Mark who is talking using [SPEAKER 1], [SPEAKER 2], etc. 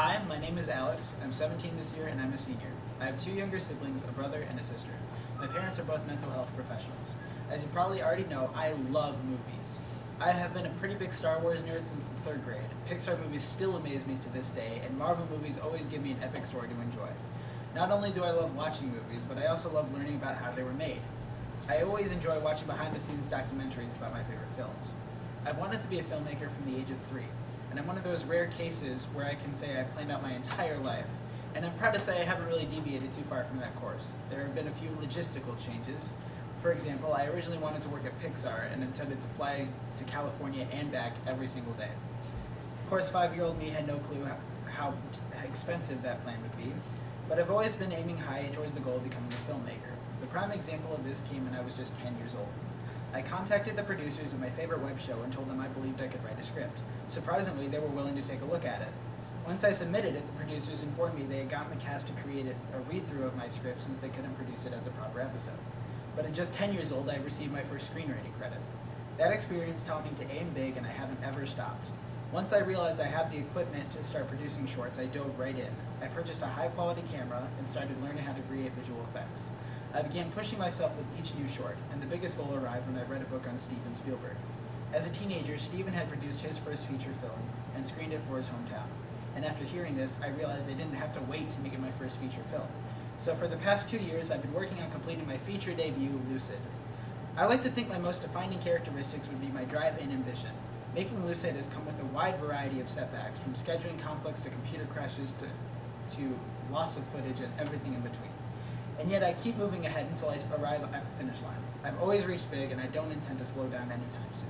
[SPEAKER 1] Hi, my name is Alex. I'm 17 this year and I'm a senior. I have two younger siblings, a brother and a sister. My parents are both mental health professionals. As you probably already know, I love movies. I have been a pretty big Star Wars nerd since the third grade. Pixar movies still amaze me to this day, and Marvel movies always give me an epic story to enjoy. Not only do I love watching movies, but I also love learning about how they were made. I always enjoy watching behind-the-scenes documentaries about my favorite films. I've wanted to be a filmmaker from the age of 3, and I'm one of those rare cases where I can say I've planned out my entire life, and I'm proud to say I haven't really deviated too far from that course. There have been a few logistical changes. For example, I originally wanted to work at Pixar and intended to fly to California and back every single day. Of course, 5-year-old me had no clue how expensive that plan would be, but I've always been aiming high towards the goal of becoming a filmmaker. The prime example of this came when I was just 10 years old. I contacted the producers of my favorite web show and told them I believed I could write a script. Surprisingly, they were willing to take a look at it. Once I submitted it, the producers informed me they had gotten the cast to create a read-through of my script since they couldn't produce it as a proper episode. But at just 10 years old, I received my first screenwriting credit. That experience taught me to aim big, and I haven't ever stopped. Once I realized I had the equipment to start producing shorts, I dove right in. I purchased a high-quality camera and started learning how to create visual effects. I began pushing myself with each new short, and the biggest goal arrived when I read a book on Steven Spielberg. As a teenager, Steven had produced his first feature film and screened it for his hometown. And after hearing this, I realized I didn't have to wait to make it my first feature film. So for the past 2 years, I've been working on completing my feature debut, Lucid. I like to think my most defining characteristics would be my drive and ambition. Making Lucid has come with a wide variety of setbacks, from scheduling conflicts to computer crashes to loss of footage and everything in between. And yet I keep moving ahead until I arrive at the finish line. I've always reached big, and I don't intend to slow down anytime soon.